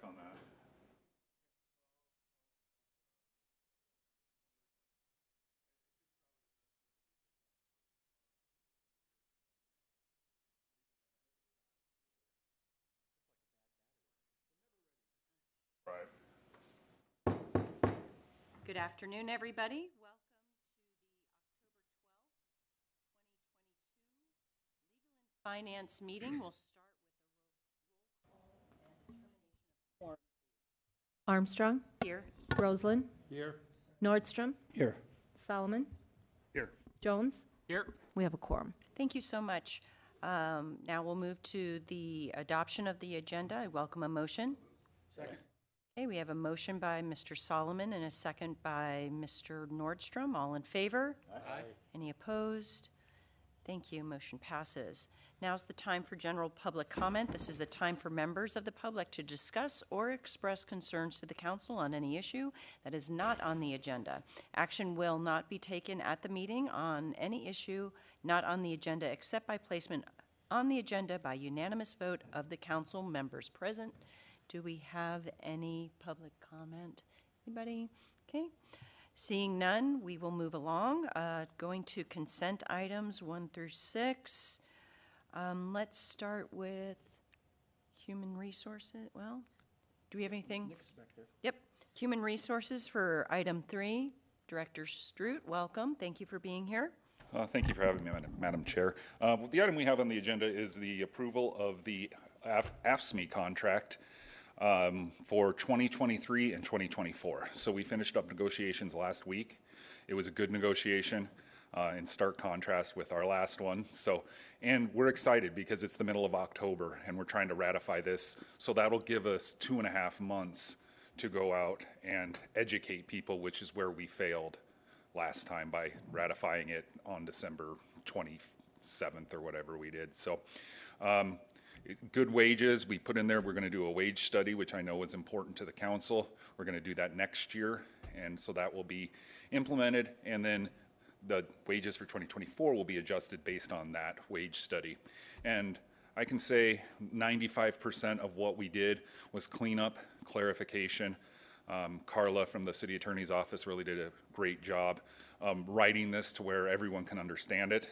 on that. Right. Good afternoon, everybody. Welcome to the October 12th, 2022 Legal and Finance meeting. We'll start with a roll call and determination of quorum. Armstrong. Here. Roseland. Here. Nordstrom. Here. Solomon. Here. Jones. Here. We have a quorum. Thank you so much. Now we'll move to the adoption of the agenda. I welcome a motion. Second. Okay, we have a motion by Mr. Solomon and a second by Mr. Nordstrom. All in favor? Aye. Any opposed? Thank you. Motion passes. Now's the time for general public comment. This is the time for members of the public to discuss or express concerns to the council on any issue that is not on the agenda. Action will not be taken at the meeting on any issue not on the agenda except by placement on the agenda by unanimous vote of the council members present. Do we have any public comment? Anybody? Okay. Seeing none, we will move along. Going to consent items 1 through 6. Let's start with human resources. Well, do we have anything? Yep. Human resources for item 3. Director Strout, welcome. Thank you for being here. Thank you for having me, Madam Chair. The item we have on the agenda is the approval of the AFSCME contract for 2023 and 2024. So we finished up negotiations last week. It was a good negotiation in stark contrast with our last one. And we're excited because it's the middle of October and we're trying to ratify this. So that'll give us 2.5 months to go out and educate people, which is where we failed last time by ratifying it on December 27th or whatever we did. So good wages, we put in there, we're going to do a wage study, which I know is important to the council. We're going to do that next year, and so that will be implemented, and then the wages for 2024 will be adjusted based on that wage study. And I can say 95% of what we did was cleanup, clarification. Carla from the city attorney's office really did a great job writing this to where everyone can understand it.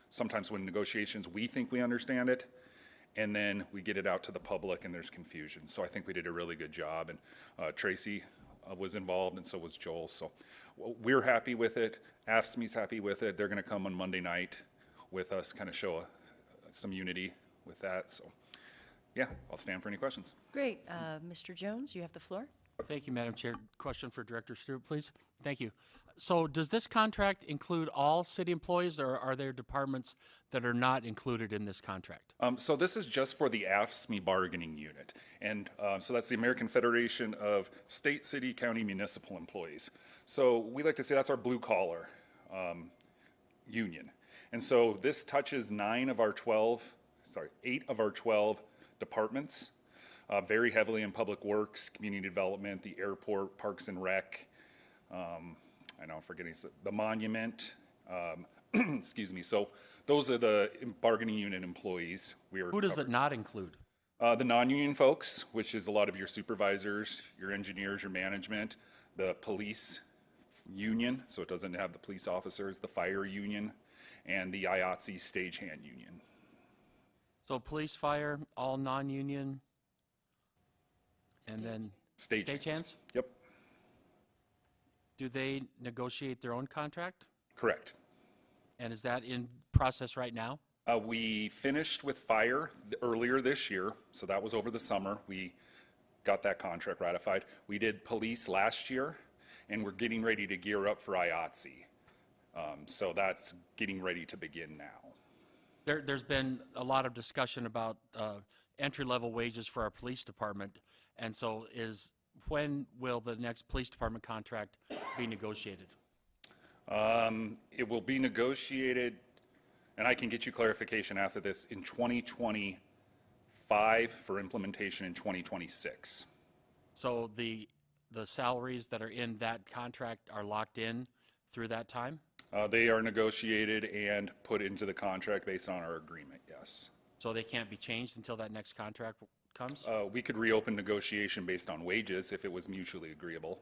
Sometimes when negotiations, we think we understand it, and then we get it out to the public and there's confusion. So I think we did a really good job, and Tracy was involved and so was Joel. So we're happy with it. AFSCME's happy with it. They're going to come on Monday night with us, kind of show some unity with that. So yeah, I'll stand for any questions. Great. Mr. Jones, you have the floor. Thank you, Madam Chair. Question for Director Stewart, please. Thank you. So does this contract include all city employees, or are there departments that are not included in this contract? So this is just for the AFSCME bargaining unit. And so that's the American Federation of State, City, County, Municipal Employees. So we like to say that's our blue collar union. And so this touches 8 of our 12 departments, very heavily in public works, community development, the airport, parks and rec, I know I'm forgetting the monument, excuse me. So those are the bargaining unit employees. Who does it not include? The non-union folks, which is a lot of your supervisors, your engineers, your management, the police union, so it doesn't have the police officers, the fire union, and the IATSE stagehand union. So police, fire, all non-union, and then stagehands? Yep. Do they negotiate their own contract? Correct. And is that in process right now? We finished with fire earlier this year, so that was over the summer. We got that contract ratified. We did police last year, and we're getting ready to gear up for IATSE. So that's getting ready to begin now. There's been a lot of discussion about entry-level wages for our police department, and so when will the next police department contract be negotiated? It will be negotiated, and I can get you clarification after this, in 2025 for implementation in 2026. So the salaries that are in that contract are locked in through that time? They are negotiated and put into the contract based on our agreement, yes. So they can't be changed until that next contract comes? We could reopen negotiation based on wages if it was mutually agreeable.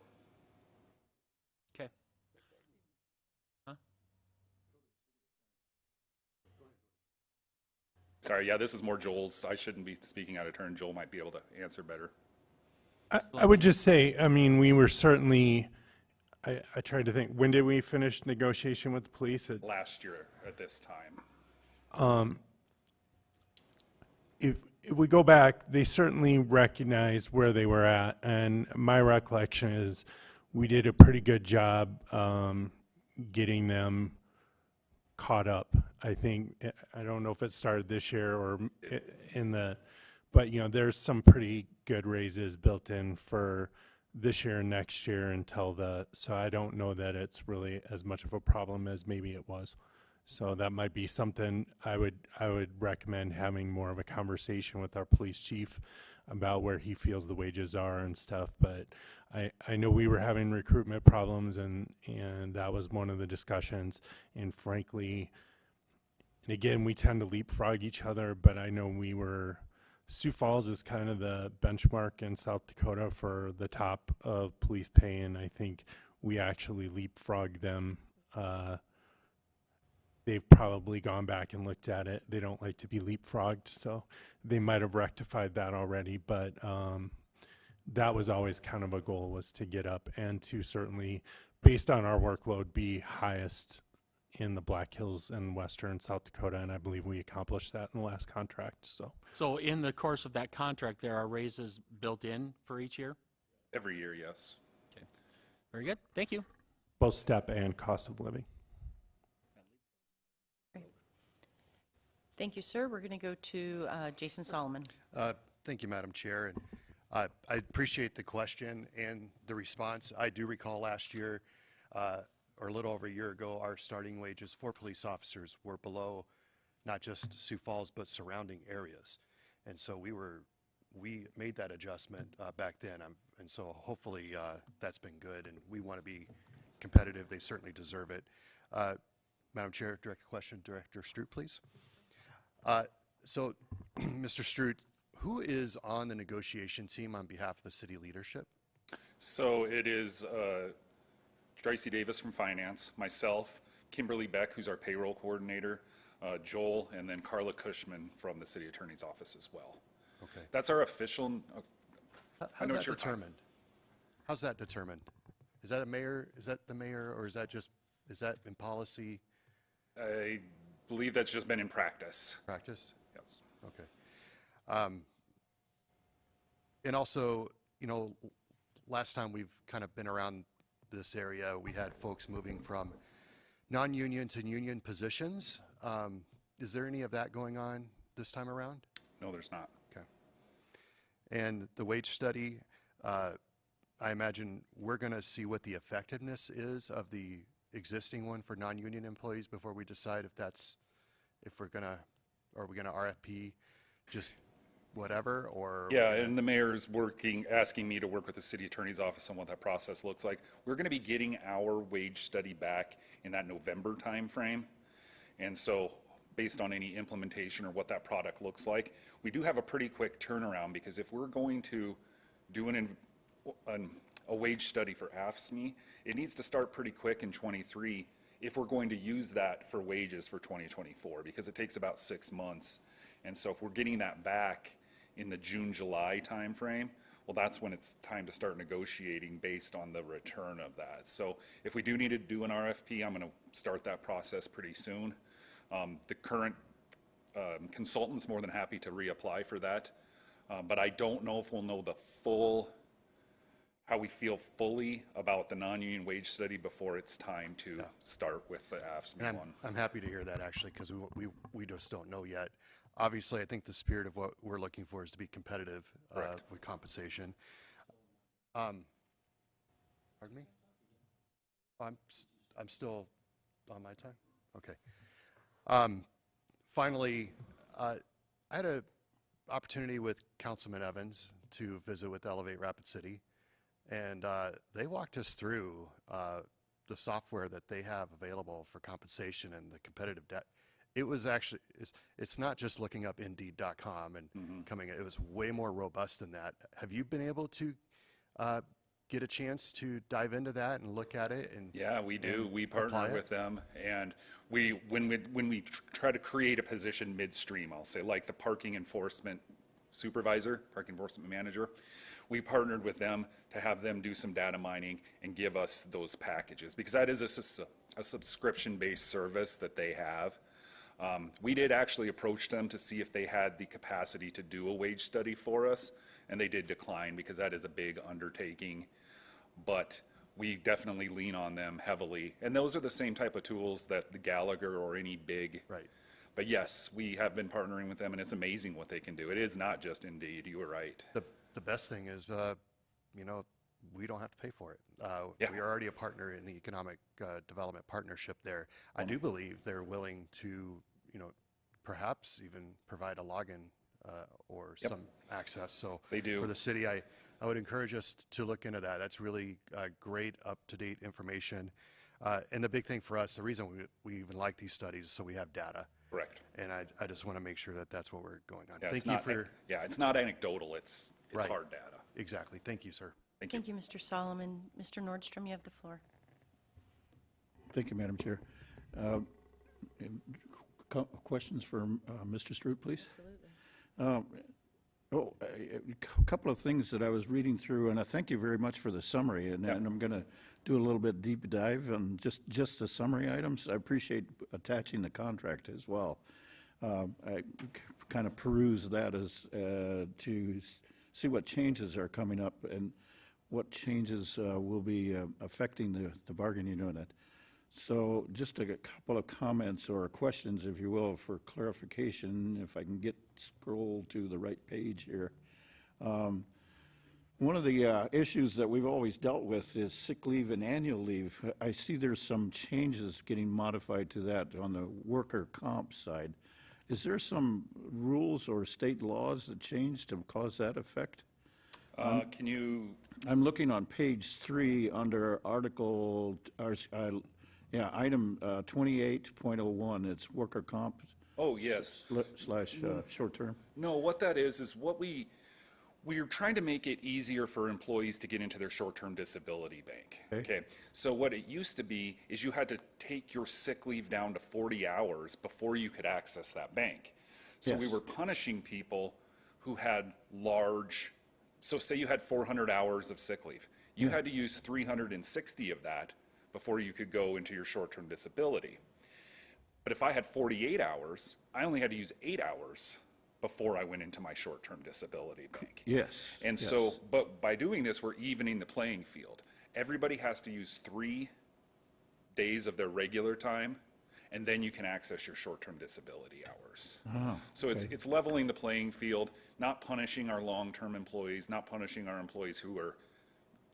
Okay. Huh? Sorry, yeah, this is more Joel's. I shouldn't be speaking out of turn. Joel might be able to answer better. I would just say, I mean, we were certainly, I tried to think, when did we finish negotiation with the police? Last year at this time. If we go back, they certainly recognized where they were at, and my recollection is we did a pretty good job getting them caught up. I think, I don't know if it started this year or but you know, there's some pretty good raises built in for this year and next year so I don't know that it's really as much of a problem as maybe it was. So that might be something I would recommend having more of a conversation with our police chief about where he feels the wages are and stuff. But I know we were having recruitment problems and that was one of the discussions. And frankly, and again, we tend to leapfrog each other, but I know Sioux Falls is kind of the benchmark in South Dakota for the top of police pay, and I think we actually leapfrogged them. They've probably gone back and looked at it. They don't like to be leapfrogged, so they might have rectified that already, but that was always kind of a goal, was to get up and to certainly, based on our workload, be highest in the Black Hills and western South Dakota, and I believe we accomplished that in the last contract. So in the course of that contract, there are raises built in for each year? Every year, yes. Okay. Very good. Thank you. Both step and cost of living. Thank you, sir. We're going to go to Jason Solomon. Thank you, Madam Chair. And I appreciate the question and the response. I do recall last year, or a little over a year ago, our starting wages for police officers were below not just Sioux Falls, but surrounding areas. And so we made that adjustment back then. And so hopefully that's been good, and we want to be competitive. They certainly deserve it. Madam Chair, direct question, Director Strout, please. So, Mr. Strout, who is on the negotiation team on behalf of the city leadership? So it is Tracy Davis from Finance, myself, Kimberly Beck, who's our payroll coordinator, Joel, and then Carla Cushman from the city attorney's office as well. Okay. That's our official. How's that determined? How's that determined? Is that a mayor? Is that the mayor, or is that in policy? I believe that's just been in practice. Practice? Yes. Okay. And also, you know, last time we've kind of been around this area, we had folks moving from non-union to union positions. Is there any of that going on this time around? No, there's not. Okay. And the wage study, I imagine we're going to see what the effectiveness is of the existing one for non-union employees before we decide if we're going to, are we going to RFP just whatever, or? Yeah, and the mayor's asking me to work with the city attorney's office on what that process looks like. We're going to be getting our wage study back in that November timeframe. And so based on any implementation or what that product looks like, we do have a pretty quick turnaround, because if we're going to do a wage study for AFSCME, it needs to start pretty quick in 23 if we're going to use that for wages for 2024, because it takes about 6 months. And so if we're getting that back in the June, July timeframe, well, that's when it's time to start negotiating based on the return of that. So if we do need to do an RFP, I'm going to start that process pretty soon. The current consultant's more than happy to reapply for that, but I don't know if we'll know how we feel fully about the non-union wage study before it's time to start with the AFSCME one. I'm happy to hear that, actually, because we just don't know yet. Obviously, I think the spirit of what we're looking for is to be competitive with compensation. Pardon me? I'm still on my time? Okay. Finally, I had an opportunity with Councilman Evans to visit with Elevate Rapid City, and they walked us through the software that they have available for compensation and the competitive it was actually, it's not just looking up Indeed.com and coming, it was way more robust than that. Have you been able to get a chance to dive into that and look at it? And Yeah, we do. We apply partner it? with them, and when we try to create a position midstream, I'll say, like the parking enforcement supervisor, parking enforcement manager, we partnered with them to have them do some data mining and give us those packages, because that is a subscription-based service that they have. We did actually approach them to see if they had the capacity to do a wage study for us, and they did decline because that is a big undertaking. But we definitely lean on them heavily. And those are the same type of tools that the Gallagher or any big. Right. But yes, we have been partnering with them, and it's amazing what they can do. It is not just Indeed, you were right. The best thing is, you know, we don't have to pay for it. Yeah. We are already a partner in the economic development partnership there. I do believe they're willing to, you know, perhaps even provide a login or some access. So They do. for the city, I would encourage us to look into that. That's really great, up-to-date information. And the big thing for us, the reason we even like these studies is so we have data. Correct. And I just want to make sure that that's what we're going on. Yeah, Thank it's you not, for your, yeah, it's not anecdotal, it's Right. hard data. exactly. Thank you, sir. Thank you. Thank you, Mr. Solomon. Mr. Nordstrom, you have the floor. Thank you, Madam Chair. Questions for Mr. Stroop, please? Absolutely. A couple of things that I was reading through, and I thank you very much for the summary, and I'm going to do a little bit deep dive on just the summary items. I appreciate attaching the contract as well. I kind of peruse that as to see what changes are coming up and what changes will be affecting the bargaining unit. So just a couple of comments or questions, if you will, for clarification, if I can scroll to the right page here. One of the issues that we've always dealt with is sick leave and annual leave. I see there's some changes getting modified to that on the worker comp side. Is there some rules or state laws that change to cause that effect? Can you, I'm looking on page 3 under item 28.01. It's worker comp oh, yes. slash short term. No, what that is what we're trying to make it easier for employees to get into their short-term disability bank. Okay. So what it used to be is you had to take your sick leave down to 40 hours before you could access that bank. So we Yes. were punishing people who had so say you had 400 hours of sick leave. You had to use 360 of that before you could go into your short-term disability. But if I had 48 hours, I only had to use 8 hours before I went into my short-term disability bank. Yes. And yes. so, but by doing this, we're evening the playing field. Everybody has to use 3 days of their regular time, and then you can access your short-term disability hours. So it's leveling the playing field, not punishing our long-term employees, not punishing our employees who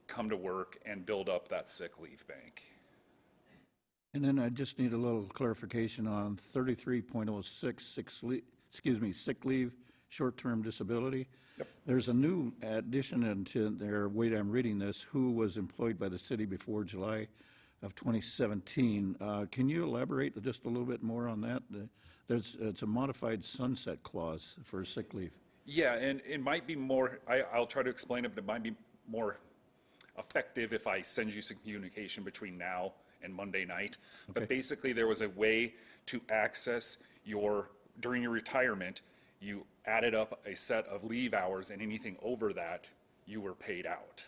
come to work and build up that sick leave bank. And then I just need a little clarification on 33.06, sick leave, short-term disability. Yep. There's a new addition into there, wait, I'm reading this, who was employed by the city before July of 2017. Can you elaborate just a little bit more on that? It's a modified sunset clause for sick leave. Yeah, and it might be more, I'll try to explain it, but it might be more effective if I send you some communication between now and Monday night. But basically, there was a way to access during your retirement, you added up a set of leave hours, and anything over that, you were paid out.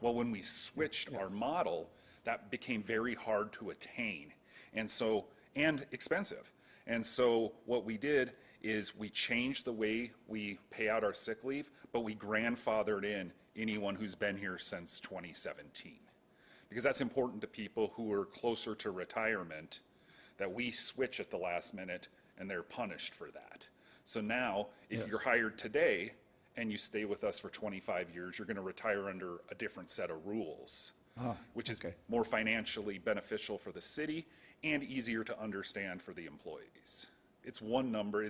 Well, when we switched our model, that became very hard to attain, and expensive. And so what we did is we changed the way we pay out our sick leave, but we grandfathered in anyone who's been here since 2017. Because that's important to people who are closer to retirement, that we switch at the last minute and they're punished for that. So now, if you're hired today and you stay with us for 25 years, you're going to retire under a different set of rules, which is more financially beneficial for the city and easier to understand for the employees. It's one number.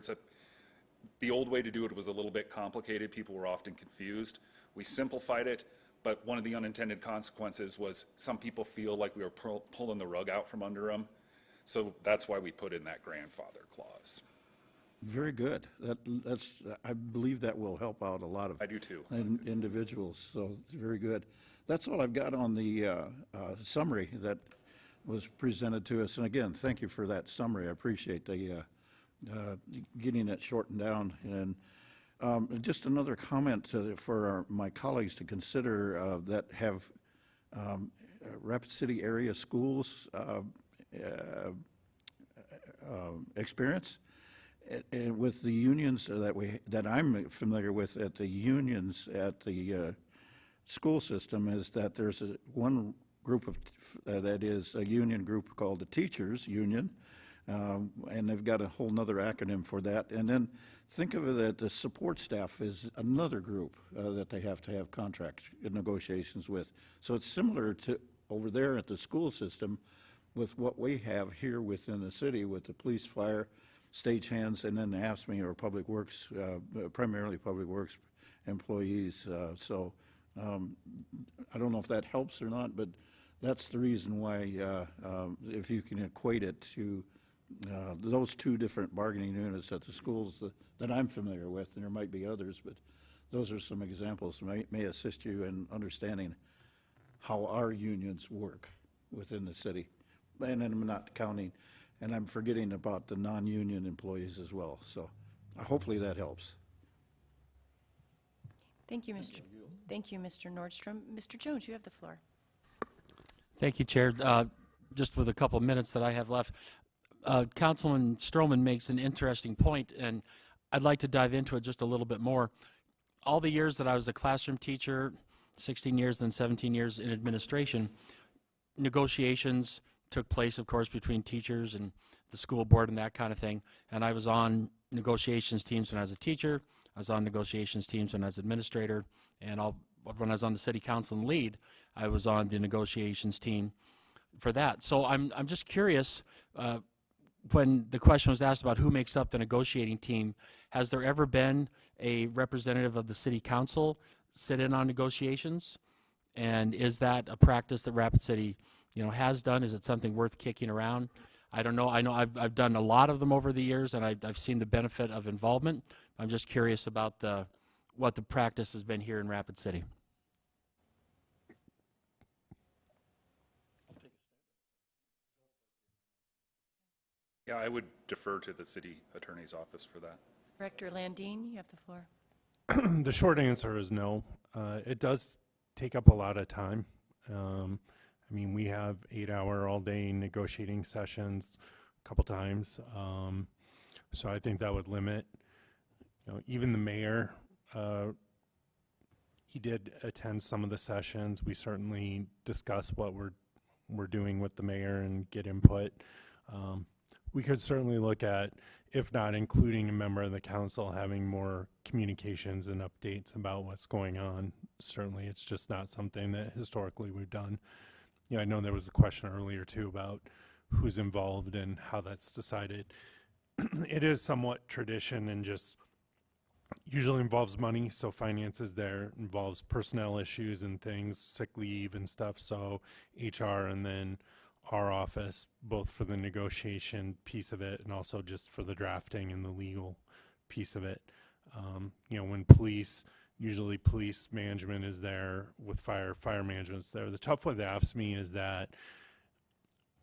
The old way to do it was a little bit complicated. People were often confused. We simplified it, but one of the unintended consequences was some people feel like we were pulling the rug out from under them. So that's why we put in that grandfather clause. Very good. That's, I believe that will help out a lot of. I do too. Individuals, so it's very good. That's all I've got on the summary that was presented to us. And again, thank you for that summary. I appreciate the getting it shortened down. And just another comment for my colleagues to consider that have Rapid City area schools experience. And with the unions that I'm familiar with at the unions at the school system, is that there's one group of that is a union group called the Teachers Union, and they've got a whole nother acronym for that. And then think of it that the support staff is another group that they have to have contract negotiations with. So it's similar to over there at the school system with what we have here within the city with the police, fire, stagehands, and then the AFSCME or Public Works, primarily Public Works employees. So I don't know if that helps or not, but that's the reason why, if you can equate it to those two different bargaining units at the schools that I'm familiar with, and there might be others, but those are some examples that may assist you in understanding how our unions work within the city. And I'm not counting, and I'm forgetting about the non-union employees as well. So hopefully that helps. Thank you, Mr. Nordstrom. Mr. Jones, you have the floor. Thank you, Chair. Just with a couple of minutes that I have left, Councilman Stroman makes an interesting point, and I'd like to dive into it just a little bit more. All the years that I was a classroom teacher, 16 years, then 17 years in administration, negotiations took place, of course, between teachers and the school board and that kind of thing. And I was on negotiations teams when I was a teacher. I was on negotiations teams when I was administrator. And when I was on the city council and lead, I was on the negotiations team for that. So I'm just curious, when the question was asked about who makes up the negotiating team, has there ever been a representative of the city council sit in on negotiations? And is that a practice that Rapid City has done? Is it something worth kicking around? I don't know. I know I've done a lot of them over the years, and I've seen the benefit of involvement. I'm just curious about what the practice has been here in Rapid City. Yeah, I would defer to the city attorney's office for that. Director Landine, you have the floor. The short answer is no. It does take up a lot of time. I mean, we have 8-hour all-day negotiating sessions a couple times, so I think that would limit. Even the mayor, he did attend some of the sessions. We certainly discuss what we're doing with the mayor and get input. We could certainly look at, if not including a member of the council, having more communications and updates about what's going on. Certainly, it's just not something that historically we've done. I know there was a question earlier too about who's involved and how that's decided. It is somewhat tradition and just usually involves money, so finances there, involves personnel issues and things, sick leave and stuff, so HR and then our office, both for the negotiation piece of it and also just for the drafting and the legal piece of it. When usually police management is there, with fire management's there. The tough with AFSCME is that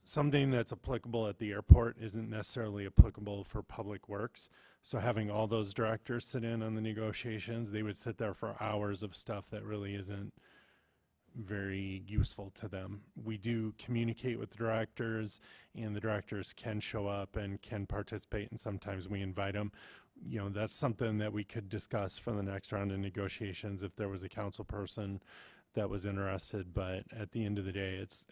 something that's applicable at the airport isn't necessarily applicable for public works. So having all those directors sit in on the negotiations, they would sit there for hours of stuff that really isn't very useful to them. We do communicate with the directors, and the directors can show up and can participate, and sometimes we invite them. That's something that we could discuss for the next round of negotiations if there was a council person that was interested. But at the end of the day, it's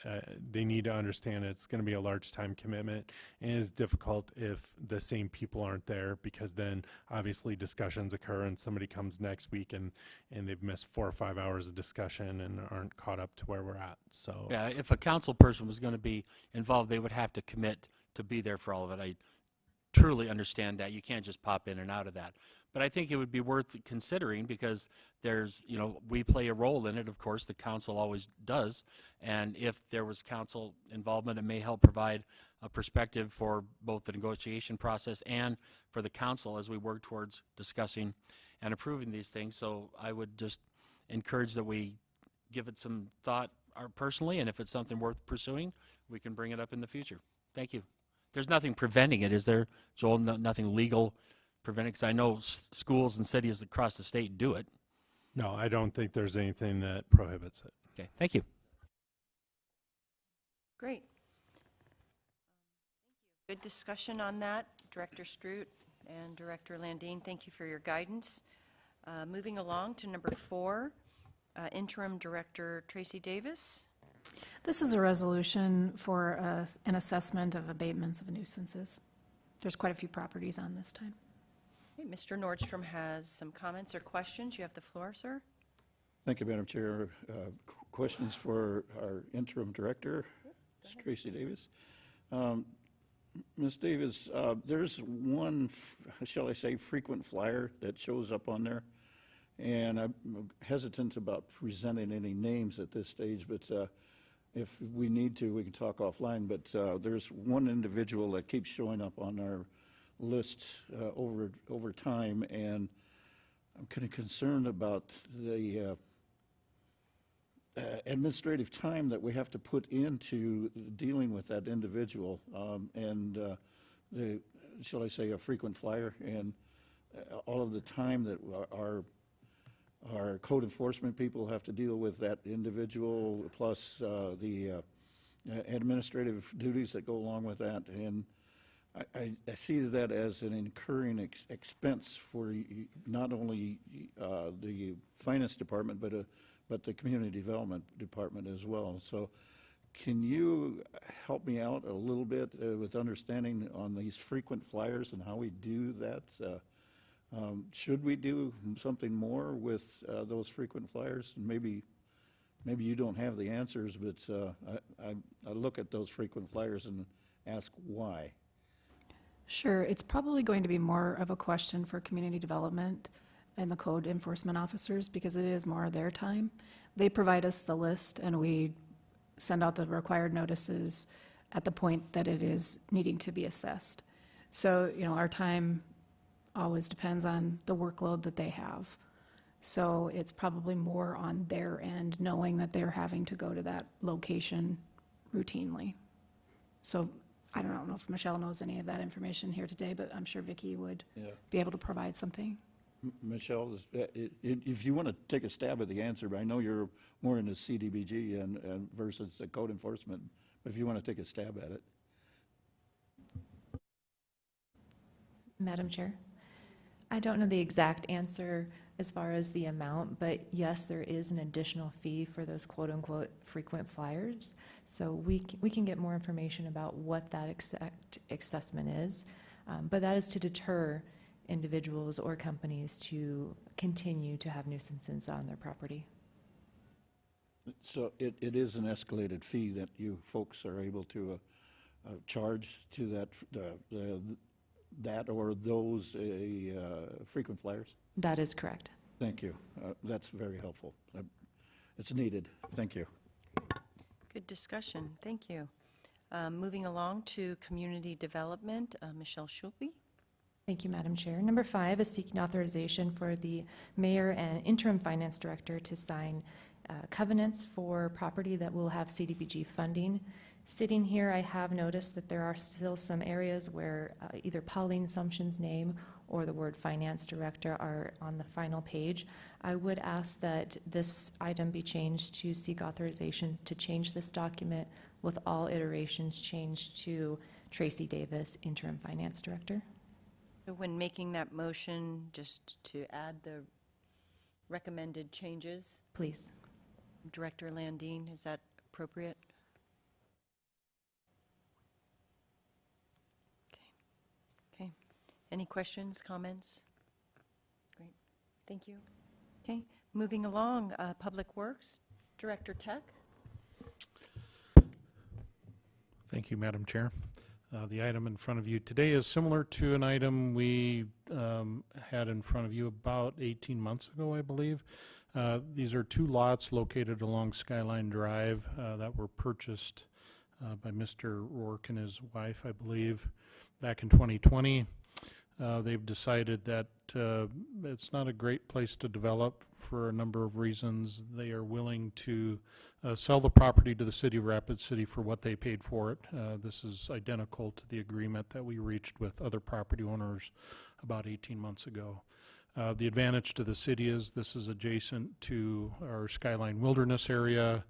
they need to understand it's going to be a large time commitment, and it's difficult if the same people aren't there, because then obviously discussions occur and somebody comes next week and they've missed 4 or 5 hours of discussion and aren't caught up to where we're at. So yeah, if a council person was going to be involved, they would have to commit to be there for all of it. I truly understand that. You can't just pop in and out of that. But I think it would be worth considering, because there's, we play a role in it, of course, the council always does. And if there was council involvement, it may help provide perspective for both the negotiation process and for the council as we work towards discussing and approving these things. So I would just encourage that we give it some thought personally, and if it's something worth pursuing, we can bring it up in the future. Thank you. There's nothing preventing it, is there, Joel? Nothing legal preventing, because I know schools and cities across the state do it. No, I don't think there's anything that prohibits it. Okay, thank you. Great. Good discussion on that, Director Strout and Director Landine. Thank you for your guidance. Moving along to number 4, Interim Director Tracy Davis. This is a resolution for an assessment of abatements of nuisances. There's quite a few properties on this time. Okay, Mr. Nordstrom has some comments or questions. You have the floor, sir. Thank you, Madam Chair. Questions for our interim director, Tracy Davis. Ms. Davis, there's one, shall I say, frequent flyer that shows up on there, and I'm hesitant about presenting any names at this stage, but if we need to, we can talk offline. But there's one individual that keeps showing up on our list over time, and I'm kind of concerned about the administrative time that we have to put into dealing with that individual, and the, shall I say, a frequent flyer, and all of the time that our code enforcement people have to deal with that individual, plus the administrative duties that go along with that. And I see that as an incurring expense for not only the finance department, but the community development department as well. So can you help me out a little bit with understanding on these frequent flyers and how we do that? Should we do something more with those frequent flyers? And maybe you don't have the answers, but I look at those frequent flyers and ask why. Sure, it's probably going to be more of a question for community development and the code enforcement officers, because it is more their time. They provide us the list, and we send out the required notices at the point that it is needing to be assessed. So, our time always depends on the workload that they have. So it's probably more on their end, knowing that they're having to go to that location routinely. So I don't know if Michelle knows any of that information here today, but I'm sure Vicki would be able to provide something. Michelle, if you want to take a stab at the answer, but I know you're more into CDBG and versus the code enforcement, but if you want to take a stab at it. Madam Chair, I don't know the exact answer as far as the amount, but yes, there is an additional fee for those quote-unquote frequent flyers. So we can get more information about what that exact assessment is, but that is to deter individuals or companies to continue to have nuisances on their property. So it is an escalated fee that you folks are able to charge to that or those frequent flyers? That is correct. Thank you. That's very helpful. It's needed. Thank you. Good discussion. Thank you. Moving along to community development, Michelle Schulke. Thank you, Madam Chair. Number 5 is seeking authorization for the mayor and interim finance director to sign covenants for property that will have CDBG funding. Sitting here, I have noticed that there are still some areas where either Pauline Sumption's name or the word finance director are on the final page. I would ask that this item be changed to seek authorizations to change this document with all iterations changed to Tracy Davis, interim finance director. So when making that motion, just to add the recommended changes, Please. Director Landine, is that appropriate? Okay. Any questions, comments? Great. Thank you. Okay. Moving along, Public Works, Director Tech. Thank you, Madam Chair. The item in front of you today is similar to an item we had in front of you about 18 months ago, I believe. These are 2 lots located along Skyline Drive that were purchased by Mr. Rourke and his wife, I believe, back in 2020. They've decided that it's not a great place to develop for a number of reasons. They are willing to sell the property to the city of Rapid City for what they paid for it. This is identical to the agreement that we reached with other property owners about 18 months ago. The advantage to the city is this is adjacent to our Skyline Wilderness area.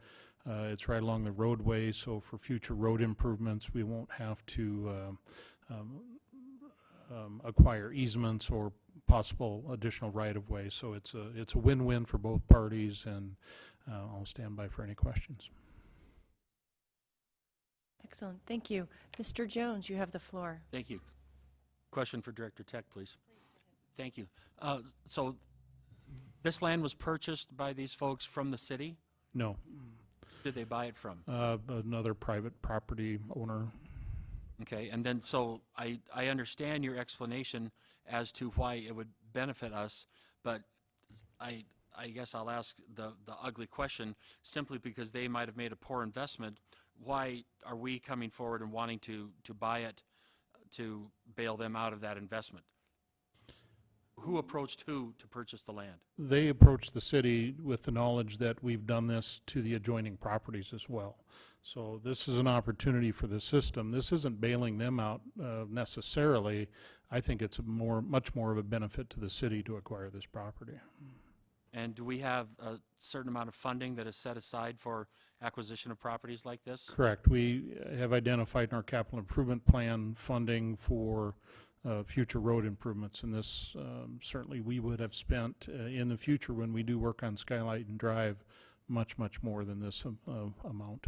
It's right along the roadway, so for future road improvements, we won't have to acquire easements or possible additional right-of-way. So it's a win-win for both parties, and I'll stand by for any questions. Excellent, thank you. Mr. Jones, you have the floor. Thank you. Question for Director Tech, please. Thank you. So this land was purchased by these folks from the city? No. Did they buy it from? Another private property owner. Okay, and then so I understand your explanation as to why it would benefit us, but I guess I'll ask the ugly question, simply because they might have made a poor investment. Why are we coming forward and wanting to buy it to bail them out of that investment? Who approached who to purchase the land? They approached the city with the knowledge that we've done this to the adjoining properties as well. So this is an opportunity for the system. This isn't bailing them out necessarily. I think it's much more of a benefit to the city to acquire this property. And do we have a certain amount of funding that is set aside for acquisition of properties like this? Correct. We have identified in our capital improvement plan funding for future road improvements, and this certainly we would have spent in the future when we do work on Skylight and Drive much more than this amount.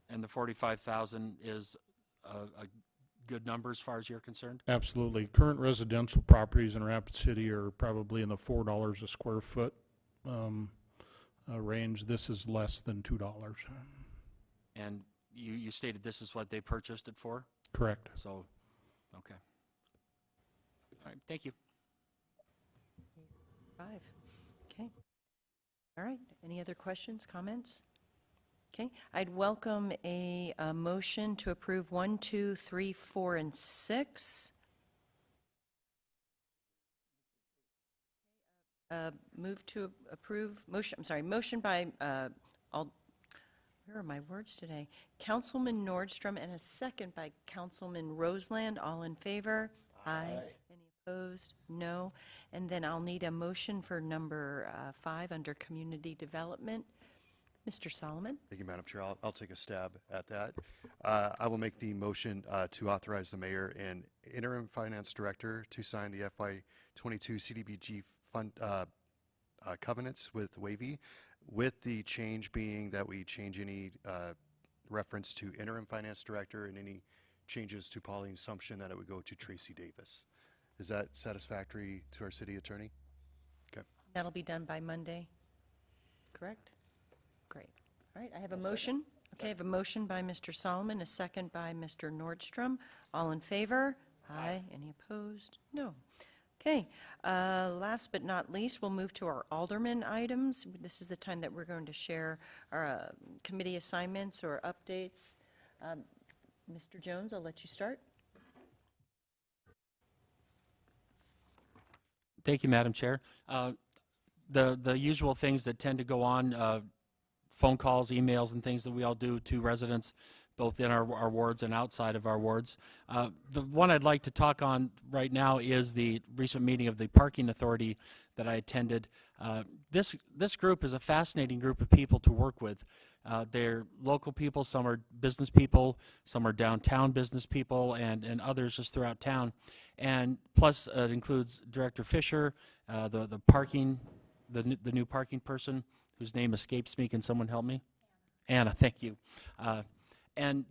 And the 45,000 is a good number as far as you're concerned? Absolutely. Current residential properties in Rapid City are probably in the $4 a square foot range. This is less than $2. And you stated this is what they purchased it for? Correct. So, okay. All right, thank you. 5, okay. All right, any other questions, comments? Okay, I'd welcome a motion to approve 1, 2, 3, 4, and 6. Move to approve, motion by, where are my words today? Councilman Nordstrom, and a second by Councilman Roseland. All in favor? Aye. Any opposed? No. And then I'll need a motion for number 5 under community development. Mr. Solomon? Thank you, Madam Chair. I'll take a stab at that. I will make the motion to authorize the mayor and interim finance director to sign the FY22 CDBG fund covenants with Wavy, with the change being that we change any reference to interim finance director and any changes to Pauline Sumption that it would go to Tracy Davis. Is that satisfactory to our city attorney? Okay. That'll be done by Monday, correct? Great. All right, I have a motion. Okay, I have a motion by Mr. Solomon, a second by Mr. Nordstrom. All in favor? Aye. Any opposed? No. Okay, last but not least, we'll move to our alderman items. This is the time that we're going to share our committee assignments or updates. Mr. Jones, I'll let you start. Thank you, Madam Chair. The usual things that tend to go on, phone calls, emails, and things that we all do to residents, both in our wards and outside of our wards. The one I'd like to talk on right now is the recent meeting of the Parking Authority that I attended. This group is a fascinating group of people to work with. They're local people, some are business people, some are downtown business people, and others just throughout town. And plus, it includes Director Fisher, the new parking person, whose name escapes me. Can someone help me? Anna, thank you. And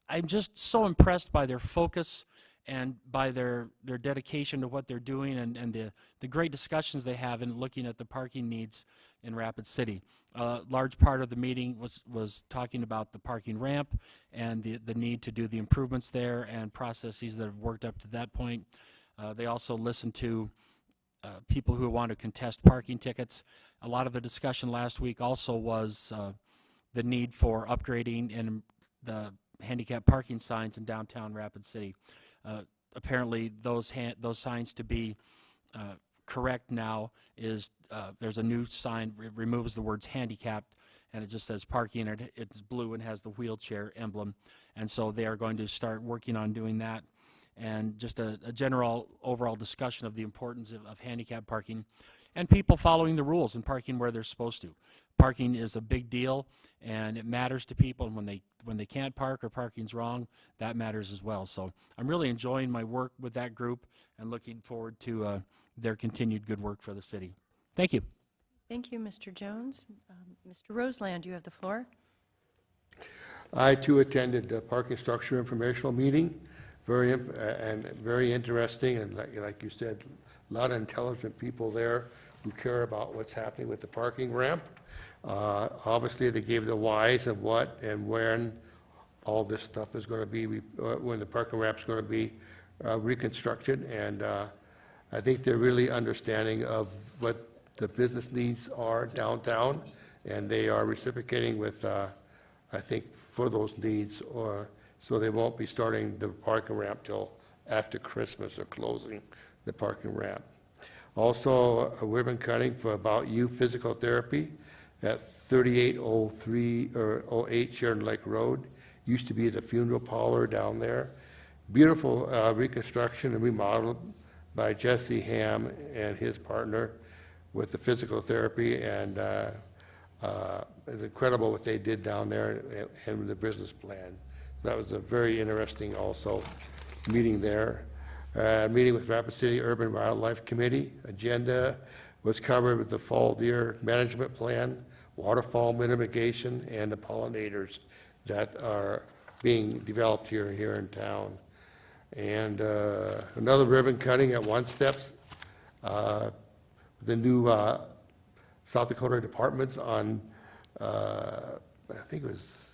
I'm just so impressed by their focus and by their dedication to what they're doing, and the great discussions they have in looking at the parking needs in Rapid City. A large part of the meeting was talking about the parking ramp and the need to do the improvements there and processes that have worked up to that point. They also listened to people who want to contest parking tickets. A lot of the discussion last week also was the need for upgrading in the handicap parking signs in downtown Rapid City. Apparently, those signs to be correct now is there's a new sign, removes the words handicapped, and it just says parking, and it's blue and has the wheelchair emblem. And so they are going to start working on doing that. And just a general overall discussion of the importance of handicap parking and people following the rules and parking where they're supposed to. Parking is a big deal, and it matters to people, and when they can't park or parking's wrong, that matters as well. So I'm really enjoying my work with that group and looking forward to their continued good work for the city. Thank you. Thank you, Mr. Jones. Mr. Roseland, you have the floor. I too attended the parking structure informational meeting. Very interesting, and like you said, a lot of intelligent people there who care about what's happening with the parking ramp. Obviously, they gave the whys of what and when all this stuff is going to be, when the parking ramp is going to be reconstructed, and I think they're really understanding of what the business needs are downtown, and they are reciprocating with, I think, for those needs, so they won't be starting the parking ramp till after Christmas or closing the parking ramp. Also, a ribbon cutting for About You Physical Therapy at 3803 or 08 Sheridan Lake Road. Used to be the funeral parlor down there. Beautiful reconstruction and remodel by Jesse Ham and his partner with the physical therapy, and it's incredible what they did down there and the business plan. So that was a very interesting also meeting there. Meeting with Rapid City Urban Wildlife Committee. Agenda was covered with the fall deer management plan, waterfall mitigation, and the pollinators that are being developed here in town. And another ribbon cutting at One Steps, the new South Dakota departments on, I think it was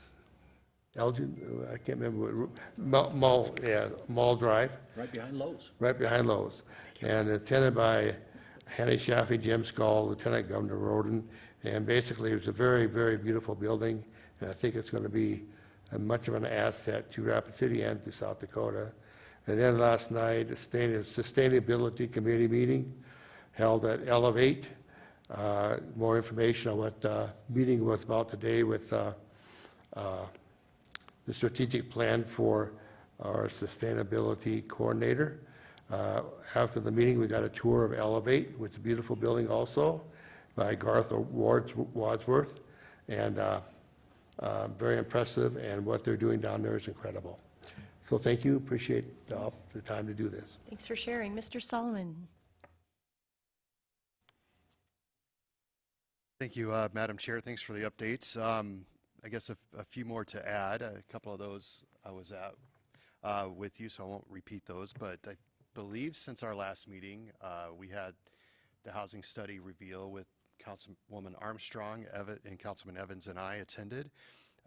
Elgin, I can't remember, Mall Drive. Right behind Lowe's. Right behind Lowe's. And attended by Hanny Shaffey, Jim Skull, Lieutenant Governor Roden. And basically, it was a very, very beautiful building. And I think it's going to be much of an asset to Rapid City and to South Dakota. And then last night, a Sustainability Committee meeting held at Elevate. More information on what the meeting was about today with the strategic plan for our sustainability coordinator. After the meeting, we got a tour of Elevate, which is a beautiful building also, by Garth Wadsworth, and very impressive, and what they're doing down there is incredible. So thank you, appreciate the time to do this. Thanks for sharing. Mr. Solomon. Thank you, Madam Chair. Thanks for the updates. I guess a few more to add. A couple of those I was at with you, so I won't repeat those. But I believe since our last meeting, we had the housing study reveal with Councilwoman Armstrong, and Councilman Evans and I attended,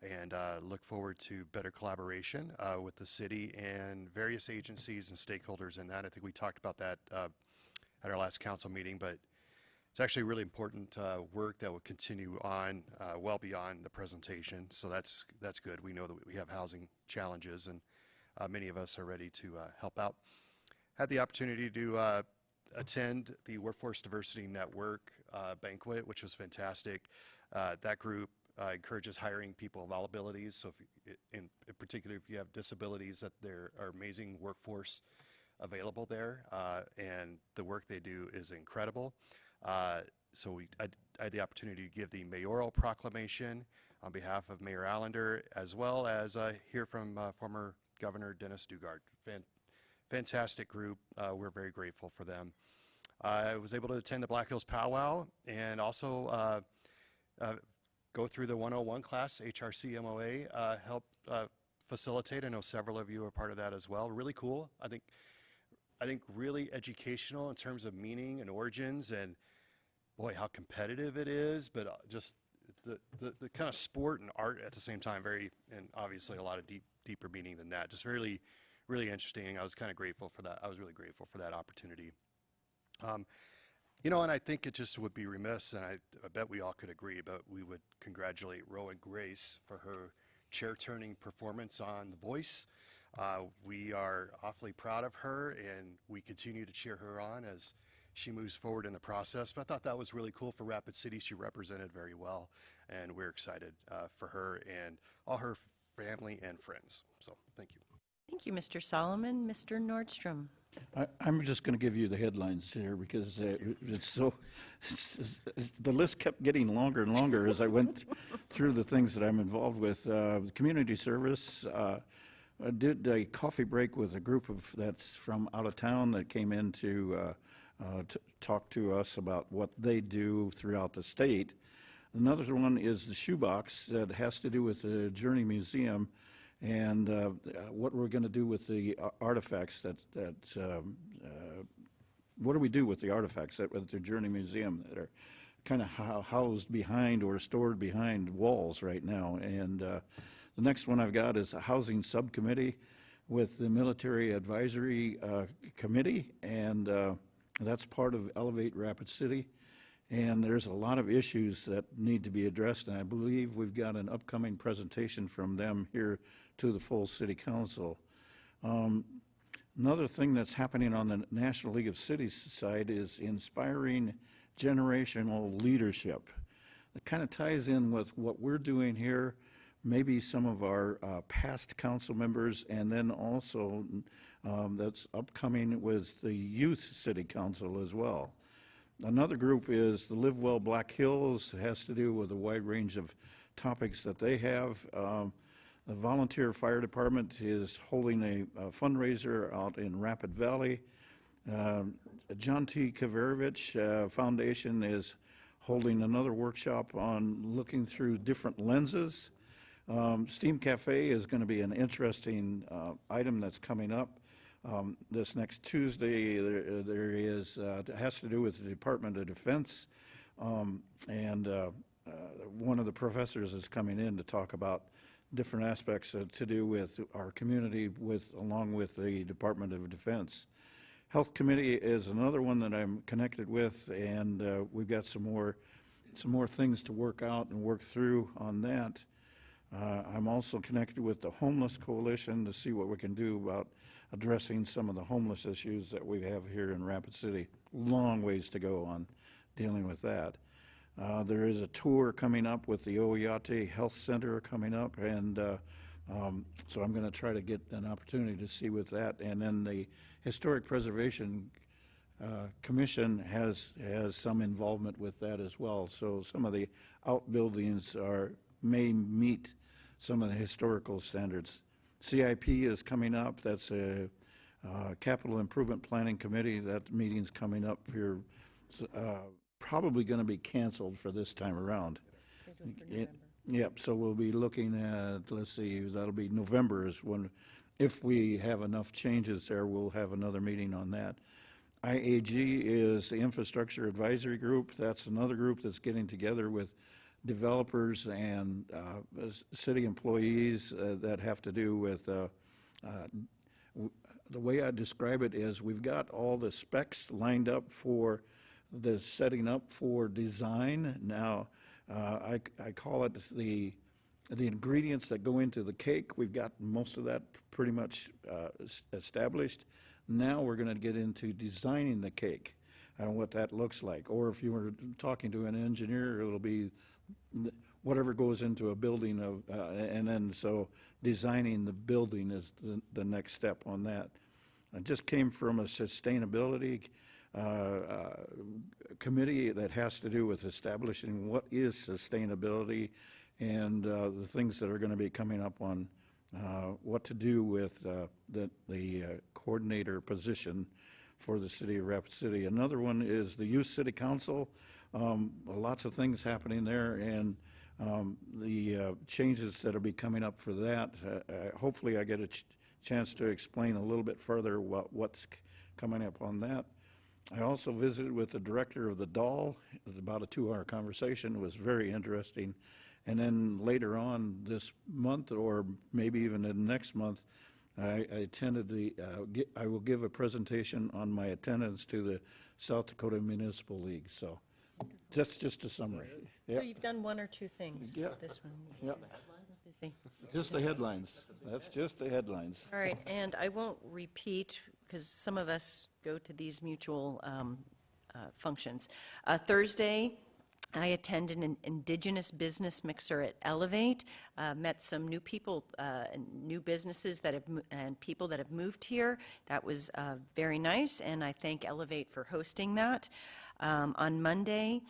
and look forward to better collaboration with the city and various agencies and stakeholders in that. I think we talked about that at our last council meeting, but it's actually really important work that will continue on well beyond the presentation, so that's good. We know that we have housing challenges, and many of us are ready to help out. Had the opportunity to attend the Workforce Diversity Network banquet, which was fantastic. That group encourages hiring people of all abilities, so in particular if you have disabilities, that there are amazing workforce available there, and the work they do is incredible. So I had the opportunity to give the mayoral proclamation on behalf of Mayor Allender, as well as hear from former Governor Dennis Dugard. Fantastic group. We're very grateful for them. I was able to attend the Black Hills Powwow and also go through the 101 class. HRC MOA helped facilitate. I know several of you are part of that as well. Really cool. I think really educational in terms of meaning and origins, and boy, how competitive it is, but just the kind of sport and art at the same time, and obviously a lot of deeper meaning than that. Just really, really interesting. I was kind of grateful for that. I was really grateful for that opportunity. You know, and I think it just would be remiss, and I bet we all could agree, but we would congratulate Rowan Grace for her chair-turning performance on The Voice. We are awfully proud of her, and we continue to cheer her on as she moves forward in the process. But I thought that was really cool for Rapid City. She represented very well, and we're excited for her and all her family and friends. So thank you. Thank you, Mr. Solomon. Mr. Nordstrom. I'm just going to give you the headlines here because it's so, the list kept getting longer and longer as I went through the things that I'm involved with. Community service, I did a coffee break with a group that's from out of town that came in to talk to us about what they do throughout the state. Another one is the Shoebox that has to do with the Journey Museum and what we're going to do with the artifacts what do we do with the artifacts at the Journey Museum that are kind of housed behind or stored behind walls right now. And the next one I've got is a housing subcommittee with the Military Advisory Committee, and that's part of Elevate Rapid City. And there's a lot of issues that need to be addressed, and I believe we've got an upcoming presentation from them here to the full City Council. Another thing that's happening on the National League of Cities side is inspiring generational leadership. It kind of ties in with what we're doing here, maybe some of our past council members, and then also that's upcoming with the Youth City Council as well. Another group is the Live Well Black Hills. It has to do with a wide range of topics that they have. The Volunteer Fire Department is holding a fundraiser out in Rapid Valley. John T. Kaverovich Foundation is holding another workshop on looking through different lenses. Steam Cafe is going to be an interesting item that's coming up. This next Tuesday, there is, it has to do with the Department of Defense, and one of the professors is coming in to talk about different aspects to do with our community along with the Department of Defense. Health Committee is another one that I'm connected with, and we've got some more things to work out and work through on that. I'm also connected with the Homeless Coalition to see what we can do about addressing some of the homeless issues that we have here in Rapid City. Long ways to go on dealing with that. There is a tour coming up with the Oyate Health Center coming up, and so I'm going to try to get an opportunity to see with that. And then the Historic Preservation Commission has some involvement with that as well. So some of the outbuildings may meet some of the historical standards. CIP is coming up. That's a Capital Improvement Planning Committee. That meeting's coming up here. Probably going to be canceled for this time around. Yep, so we'll be looking at, let's see, that'll be November is when, if we have enough changes there, we'll have another meeting on that. IAG is the Infrastructure Advisory Group. That's another group that's getting together with developers and city employees that have to do with, the way I describe it is we've got all the specs lined up for the setting up for design. Now, I call it the ingredients that go into the cake. We've got most of that pretty much established. Now we're going to get into designing the cake and what that looks like. Or if you were talking to an engineer, it'll be whatever goes into a building and then so designing the building is the next step on that. I just came from a sustainability committee that has to do with establishing what is sustainability and the things that are going to be coming up on what to do with the coordinator position for the city of Rapid City. Another one is the Youth City Council. Lots of things happening there, and the changes that will be coming up for that. Hopefully I get a chance to explain a little bit further what's coming up on that. I also visited with the director of the DAL. It was about a 2-hour conversation. It was very interesting. And then later on this month, or maybe even in next month, I attended I will give a presentation on my attendance to the South Dakota Municipal League, so that's just a summary. So Yep. you've done one or two things Yeah. this one. Yep. Busy. Just the headlines. That's just the headlines. All right, and I won't repeat, because some of us go to these mutual functions. Thursday, I attended an Indigenous business mixer at Elevate, met some new people, and new businesses that have, and people that have moved here. That was very nice, and I thank Elevate for hosting that. On Monday,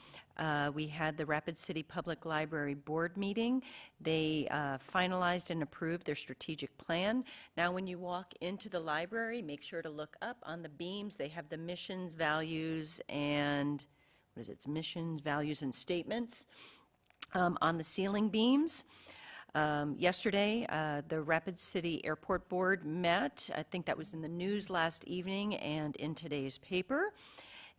we had the Rapid City Public Library Board meeting. They finalized and approved their strategic plan. Now, when you walk into the library, make sure to look up on the beams. They have the missions, values, and what is it? It's missions, values, and statements on the ceiling beams. Yesterday, the Rapid City Airport Board met. I think that was in the news last evening and in today's paper.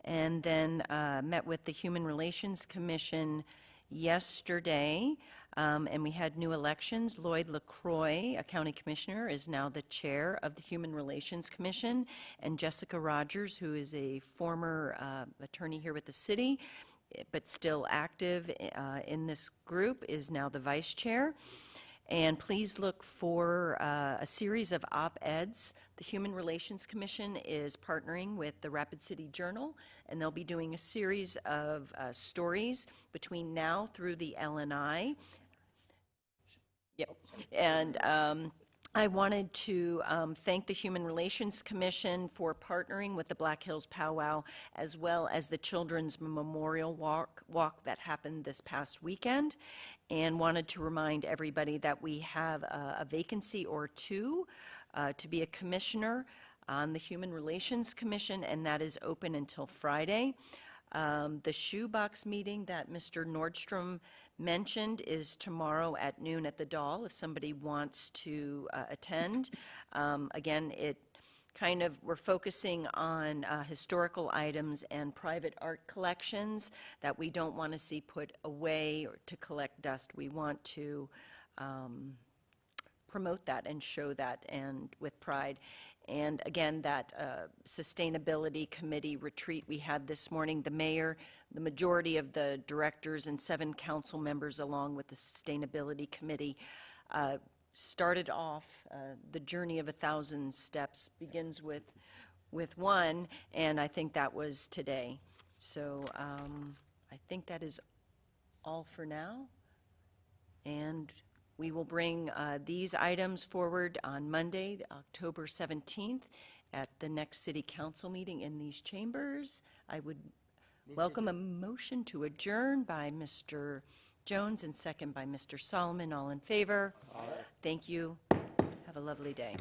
And then met with the Human Relations Commission yesterday, and we had new elections. Lloyd LaCroix, a county commissioner, is now the chair of the Human Relations Commission, and Jessica Rogers, who is a former attorney here with the city, but still active in this group, is now the vice chair. And please look for a series of op-eds. The Human Relations Commission is partnering with the Rapid City Journal, and they'll be doing a series of stories between now through the LNI. Yep. And I wanted to thank the Human Relations Commission for partnering with the Black Hills Powwow, as well as the Children's Memorial Walk that happened this past weekend, and wanted to remind everybody that we have a vacancy or two to be a commissioner on the Human Relations Commission, and that is open until Friday. The Shoebox meeting that Mr. Nordstrom mentioned is tomorrow at noon at the Doll, if somebody wants to attend. Again, we're focusing on historical items and private art collections that we don't want to see put away or to collect dust. We want to promote that and show that, and with pride. And again, that sustainability committee retreat we had this morning, the mayor, the majority of the directors, and 7 council members, along with the sustainability committee, started off the journey of 1,000 steps begins with one, and I think that was today. So I think that is all for now, and we will bring these items forward on Monday, October 17th, at the next city council meeting in these chambers. I would welcome a motion to adjourn by Mr. Jones and second by Mr. Solomon. All in favor? Aye. Thank you. Have a lovely day.